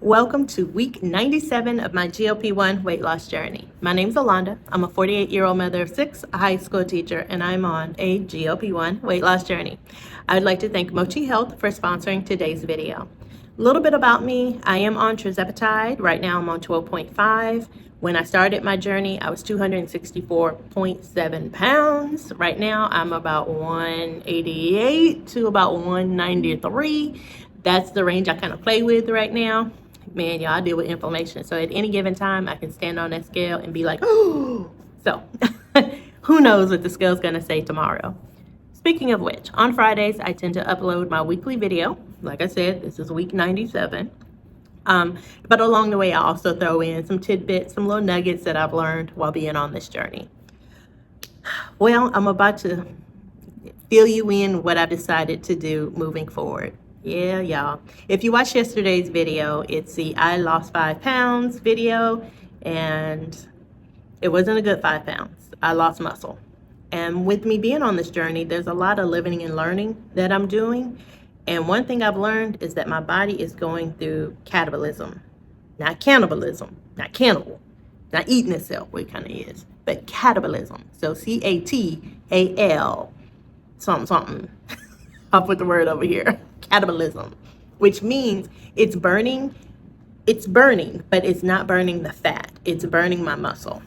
Welcome to week 97 of my GLP-1 weight loss journey. My name is Alonda. I'm a 48-year-old mother of 6, a high school teacher, and I'm on a GLP-1 weight loss journey. I'd like to thank Mochi Health for sponsoring today's video. A little bit about me. I am on tirzepatide. Right now I'm on 12.5. When I started my journey, I was 264.7 pounds. Right now I'm about 188 to about 193. That's the range I kind of play with right now. Man, y'all, I deal with inflammation. So at any given time, I can stand on that scale and be like, oh. So who knows what the scale's gonna say tomorrow. Speaking of which, on Fridays, I tend to upload my weekly video. Like I said, this is week 97. But along the way, I also throw in some tidbits, some little nuggets that I've learned while being on this journey. Well, I'm about to fill you in what I've decided to do moving forward. Yeah, y'all. If you watched yesterday's video, it's the I lost 5 pounds video, and it wasn't a good 5 pounds. I lost muscle. And with me being on this journey, there's a lot of living and learning that I'm doing. And one thing I've learned is that my body is going through catabolism. Not cannibalism, not cannibal, not eating itself, what it kind of is, but catabolism. So C-A-T-A-L, something. I'll put the word over here. Catabolism, which means it's burning, but it's not burning the fat. It's burning my muscle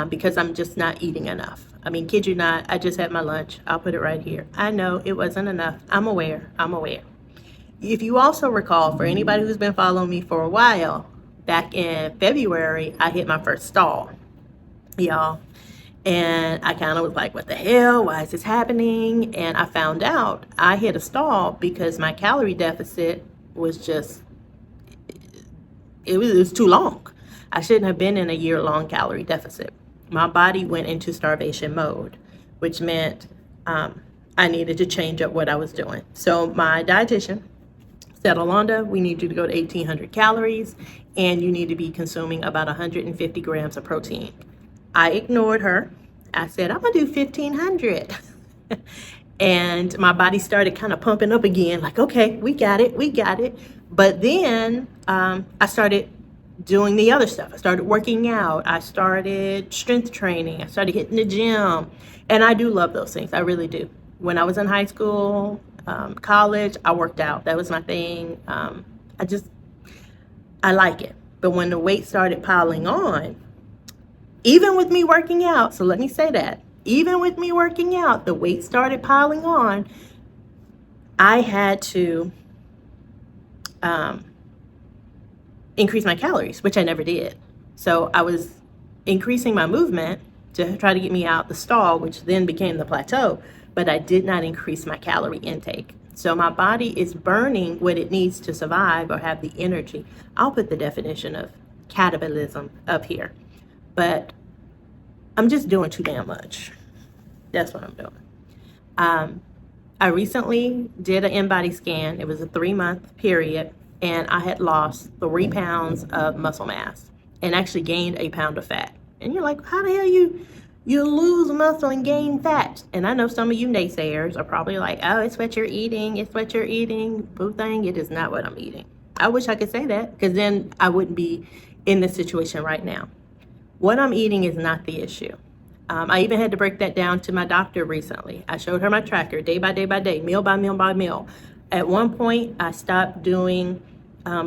because I'm just not eating enough. I mean, kid you not, I just had my lunch. I'll put it right here. I know it wasn't enough. I'm aware. If you also recall, for anybody who's been following me for a while, back in February, I hit my first stall, y'all. And I kind of was like, what the hell? Why is this happening? And I found out I hit a stall because my calorie deficit was just, it was too long. I shouldn't have been in a year-long calorie deficit. My body went into starvation mode, which meant I needed to change up what I was doing. So my dietitian said, Alonda, we need you to go to 1,800 calories, and you need to be consuming about 150 grams of protein. I ignored her. I said, I'm gonna do 1,500. And my body started kind of pumping up again, like, okay, we got it. But then I started doing the other stuff. I started working out. I started strength training. I started hitting the gym. And I do love those things. I really do. When I was in high school, college, I worked out. That was my thing. I like it. But when the weight started piling on, even with me working out, so let me say that, even with me working out, the weight started piling on. I had to increase my calories, which I never did. So I was increasing my movement to try to get me out the stall, which then became the plateau, but I did not increase my calorie intake. So my body is burning what it needs to survive or have the energy. I'll put the definition of catabolism up here. But I'm just doing too damn much. That's what I'm doing. I recently did an in-body scan. It was a 3-month period, and I had lost 3 pounds of muscle mass and actually gained 1 pound of fat. And you're like, how the hell you lose muscle and gain fat? And I know some of you naysayers are probably like, oh, it's what you're eating. Boo thing, it is not what I'm eating. I wish I could say that, because then I wouldn't be in this situation right now. What I'm eating is not the issue. I even had to break that down to my doctor recently. I showed her my tracker day by day by day, meal by meal by meal. At one point, I stopped doing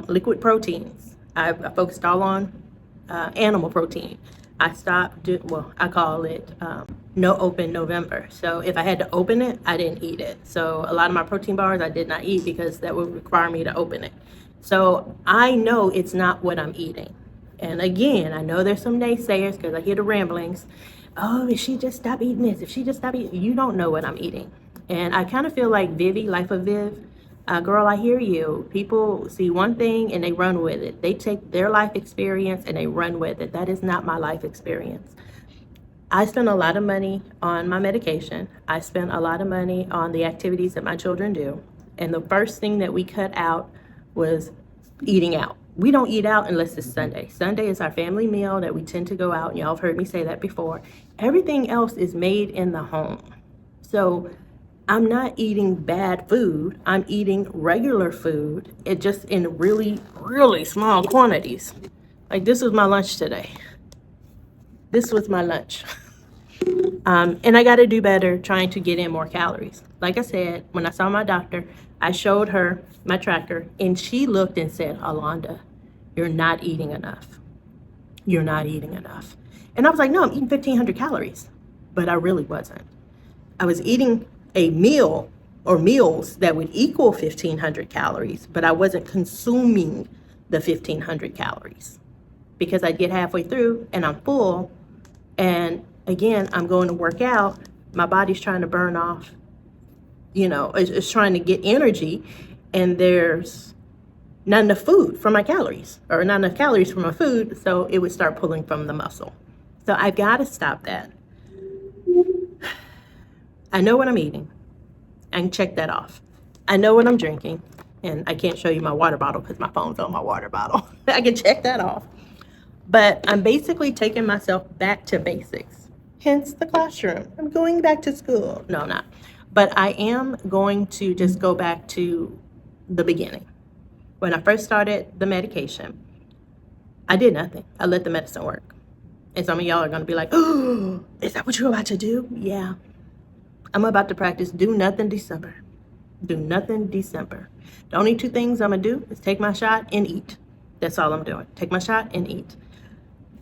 liquid proteins. I focused all on animal protein. I stopped, I call it no open November. So if I had to open it, I didn't eat it. So a lot of my protein bars I did not eat because that would require me to open it. So I know it's not what I'm eating. And again, I know there's some naysayers because I hear the ramblings. Oh, if she just stopped eating this, if she just stopped eating, you don't know what I'm eating. And I kind of feel like Vivi, Life of Viv, girl, I hear you. People see one thing and they run with it. They take their life experience and they run with it. That is not my life experience. I spend a lot of money on my medication. I spend a lot of money on the activities that my children do. And the first thing that we cut out was eating out. We don't eat out unless it's Sunday. Sunday is our family meal that we tend to go out. Y'all have heard me say that before. Everything else is made in the home. So I'm not eating bad food. I'm eating regular food. It just in really, really small quantities. Like this was my lunch today. This was my lunch. And I got to do better trying to get in more calories. Like I said, when I saw my doctor, I showed her my tracker and she looked and said, Alonda, you're not eating enough. You're not eating enough. And I was like, no, I'm eating 1,500 calories. But I really wasn't. I was eating a meal or meals that would equal 1,500 calories, but I wasn't consuming the 1,500 calories because I'd get halfway through and I'm full. And again, I'm going to work out. My body's trying to burn off, it's trying to get energy, and there's not enough food for my calories, or not enough calories for my food, so it would start pulling from the muscle. So I've got to stop that. I know what I'm eating. I can check that off. I know what I'm drinking, and I can't show you my water bottle because my phone's on my water bottle. I can check that off. But I'm basically taking myself back to basics, hence the classroom. I'm going back to school. No, I'm not. But I am going to just go back to the beginning. When I first started the medication, I did nothing. I let the medicine work. And some of y'all are going to be like, oh, is that what you're about to do? Yeah. I'm about to practice do nothing December. Do nothing December. The only two things I'm going to do is take my shot and eat. That's all I'm doing. Take my shot and eat.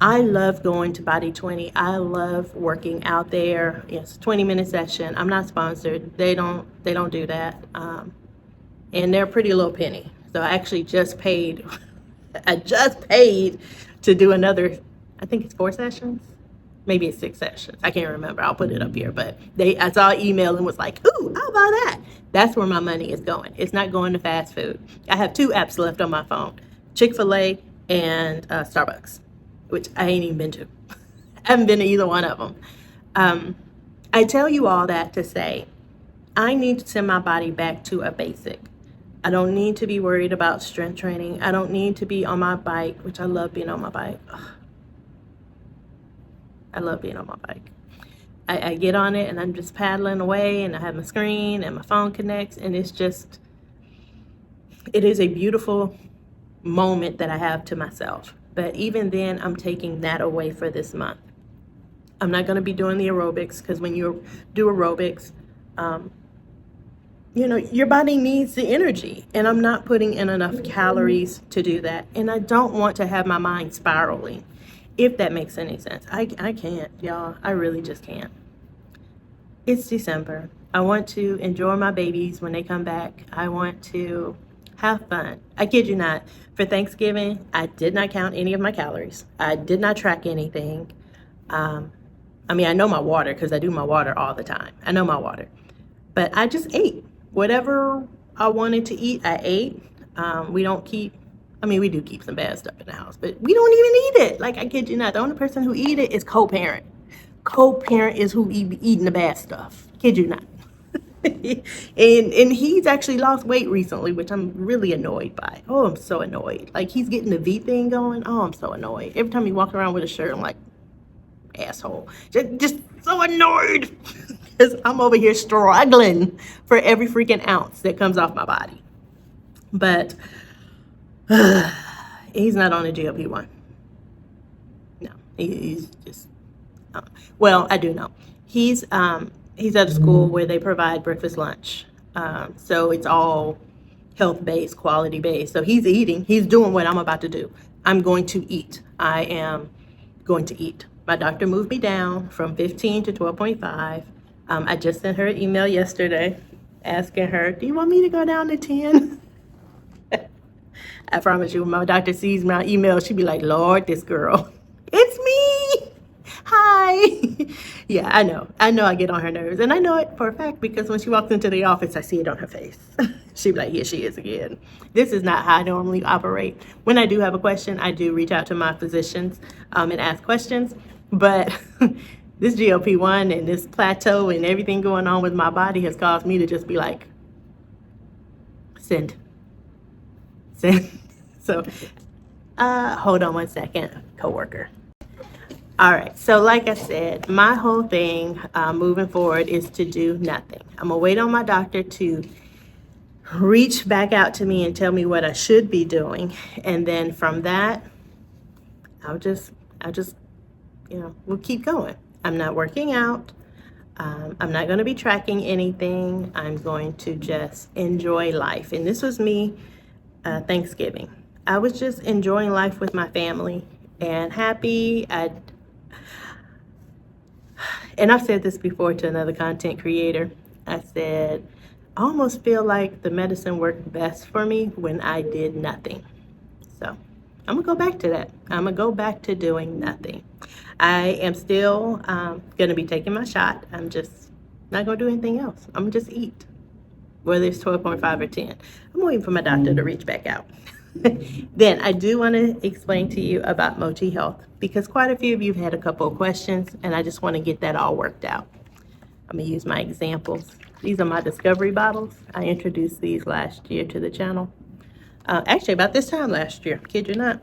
I love going to Body 20. I love working out there. It's a 20-minute session. I'm not sponsored. They don't do that. And they're a pretty low penny. So I actually just paid. I just paid to do another, I think it's 4 sessions. Maybe it's 6 sessions. I can't remember. I'll put it up here. But I saw an email and was like, ooh, I'll buy that. That's where my money is going. It's not going to fast food. I have 2 apps left on my phone, Chick-fil-A and Starbucks, which I ain't even been to. I haven't been to either one of them. I tell you all that to say, I need to send my body back to a basic. I don't need to be worried about strength training. I don't need to be on my bike, which I love being on my bike. Ugh. I love being on my bike. I get on it and I'm just paddling away and I have my screen and my phone connects, and it is a beautiful moment that I have to myself. But even then, I'm taking that away for this month. I'm not going to be doing the aerobics because when you do aerobics, your body needs the energy, and I'm not putting in enough calories to do that. And I don't want to have my mind spiraling, if that makes any sense. I can't, y'all. I really just can't. It's December. I want to enjoy my babies when they come back. I want to have fun. I kid you not. For Thanksgiving, I did not count any of my calories. I did not track anything. I know my water because I do my water all the time. I know my water. But I just ate. Whatever I wanted to eat, I ate. We do keep some bad stuff in the house, but we don't even eat it. Like, I kid you not. The only person who eat it is co-parent. Co-parent is who eating the bad stuff. Kid you not. and he's actually lost weight recently, which I'm really annoyed by. Oh, I'm so annoyed. Like, he's getting the V thing going. Oh, I'm so annoyed. Every time he walks around with a shirt, I'm like, asshole. Just so annoyed. Because I'm over here struggling for every freaking ounce that comes off my body. But he's not on a GLP-1. No, he's just, well, I do know. He's at a school where they provide breakfast, lunch. So it's all health-based, quality-based. So he's eating. He's doing what I'm about to do. I'm going to eat. I am going to eat. My doctor moved me down from 15 to 12.5. I just sent her an email yesterday asking her, do you want me to go down to 10? I promise you, when my doctor sees my email, she'd be like, Lord, this girl. It's me. Hi. Yeah, I know. I get on her nerves. And I know it for a fact because when she walks into the office, I see it on her face. She'd be like, here she is again. This is not how I normally operate. When I do have a question, I do reach out to my physicians and ask questions. But this GLP-1 and this plateau and everything going on with my body has caused me to just be like, send. So, hold on one second, coworker. All right, so like I said, my whole thing moving forward is to do nothing. I'm gonna wait on my doctor to reach back out to me and tell me what I should be doing. And then from that, I'll just, we'll keep going. I'm not working out. I'm not gonna be tracking anything. I'm going to just enjoy life. And this was me Thanksgiving. I was just enjoying life with my family and happy. And I've said this before to another content creator. I said, I almost feel like the medicine worked best for me when I did nothing. So I'm gonna go back to that. I'm gonna go back to doing nothing. I am still gonna be taking my shot. I'm just not gonna do anything else. I'm gonna just eat, whether it's 12.5 or 10. I'm waiting for my doctor to reach back out. Then I do want to explain to you about Mochi Health, because quite a few of you have had a couple of questions, and I just want to get that all worked out. I'm going to use my examples. These are my discovery bottles. I introduced these last year to the channel. Actually, about this time last year, kid you not.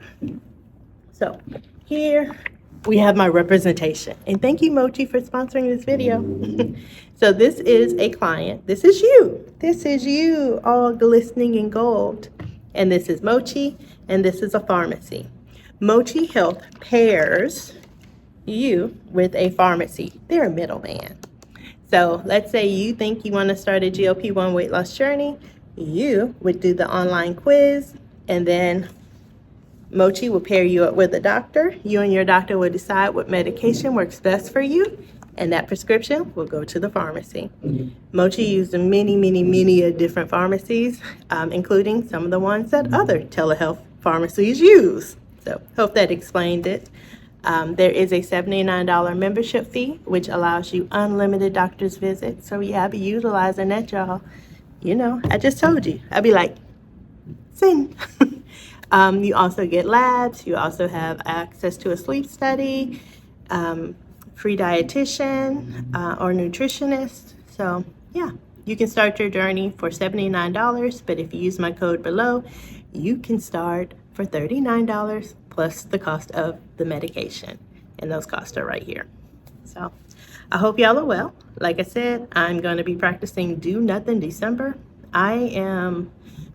So here we have my representation. And thank you, Mochi, for sponsoring this video. So this is a client. This is you. This is you, all glistening in gold. And this is Mochi, and this is a pharmacy. Mochi Health pairs you with a pharmacy. They're a middleman. So let's say you think you want to start a GLP-1 weight loss journey. You would do the online quiz, and then Mochi will pair you up with a doctor. You and your doctor will decide what medication works best for you, and that prescription will go to the pharmacy. Mochi used many different pharmacies, including some of the ones that other telehealth pharmacies use. So hope that explained it. There is a $79 membership fee, which allows you unlimited doctor's visits. So yeah, I'll be utilizing that, y'all. You know, I just told you. I'll be like, sing. You also get labs. You also have access to a sleep study, free dietitian or nutritionist. So yeah, you can start your journey for $79, but if you use my code below, you can start for $39 plus the cost of the medication, and those costs are right here. So I hope y'all are well. Like I said, I'm going to be practicing Do Nothing December. I am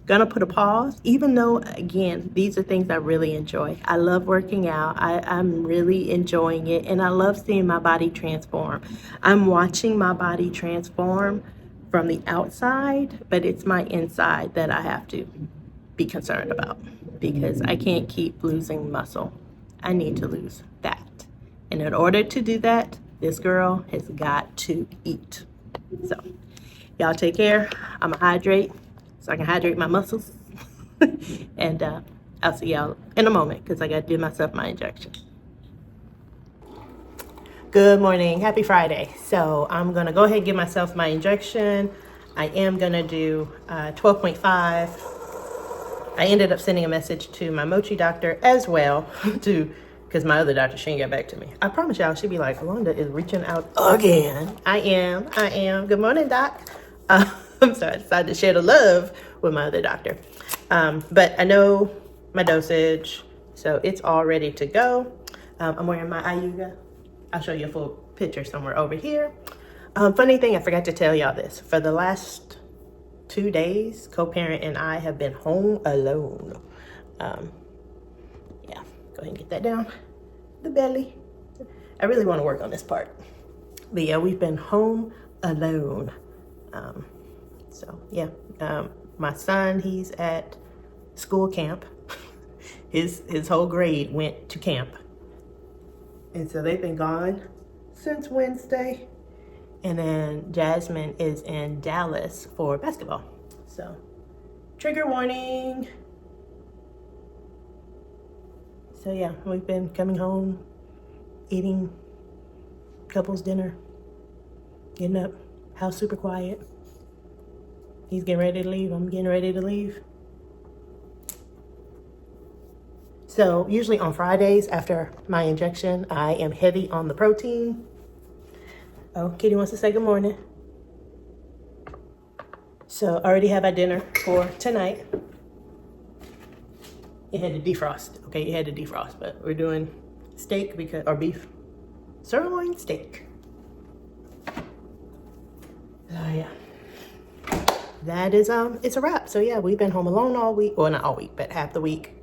gonna put a pause, even though, again, these are things I really enjoy. I love working out. I'm really enjoying it, and I love seeing my body transform. I'm watching my body transform from the outside, but it's my inside that I have to be concerned about, because I can't keep losing muscle. I need to lose fat. And in order to do that, this girl has got to eat. So y'all take care. I'm gonna hydrate so I can hydrate my muscles. And I'll see y'all in a moment, because I got to give myself my injection. Good morning. Happy Friday. So I'm going to go ahead and give myself my injection. I am going to do 12.5. I ended up sending a message to my Mochi doctor as well, because my other doctor, she ain't got back to me. I promise y'all, she'd be like, Wanda is reaching out again. I am. Good morning, doc. So I decided to share the love with my other doctor. But I know my dosage, so it's all ready to go. I'm wearing my IUGA. I'll show you a full picture somewhere over here. Funny thing, I forgot to tell y'all this. For the last 2 days, co-parent and I have been home alone. Yeah, go ahead and get that down. The belly. I really want to work on this part. But yeah, we've been home alone. So yeah, my son, he's at school camp. His whole grade went to camp. And so they've been gone since Wednesday. And then Jasmine is in Dallas for basketball. So trigger warning. So yeah, we've been coming home, eating couples dinner, getting up, house super quiet. He's getting ready to leave. I'm getting ready to leave. So usually on Fridays after my injection, I am heavy on the protein. Oh, Kitty wants to say good morning. So I already have our dinner for tonight. It had to defrost. Okay, it had to defrost, but we're doing steak or beef, sirloin steak. Oh yeah. That is it's a wrap. So yeah, we've been home alone all week. Well, not all week, but half the week.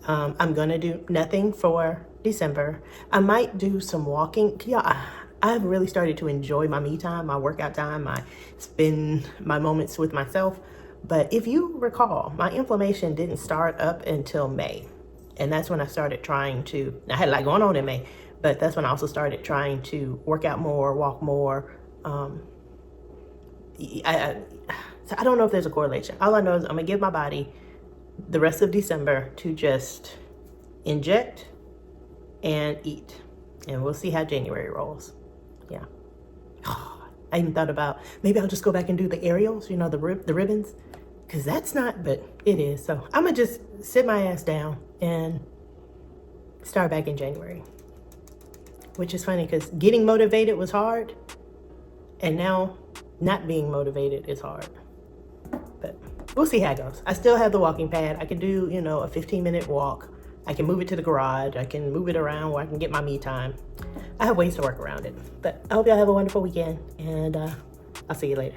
I'm gonna do nothing for December. I might do some walking. Yeah, I've really started to enjoy my me time, my workout time, my spend my moments with myself. But if you recall, my inflammation didn't start up until May. And that's when I started trying to, I had a lot going on in May, but that's when I also started trying to work out more, walk more. So I don't know if there's a correlation. All I know is I'm gonna give my body the rest of December to just inject and eat. And we'll see how January rolls. Yeah. I even thought about, maybe I'll just go back and do the aerials, you know, the ribbons. Because that's not, but it is. So I'm going to just sit my ass down and start back in January. Which is funny because getting motivated was hard. And now not being motivated is hard. But we'll see how it goes. I still have the walking pad. I can do, you know, a 15-minute walk. I can move it to the garage. I can move it around where I can get my me time. I have ways to work around it. But I hope y'all have a wonderful weekend. And I'll see you later.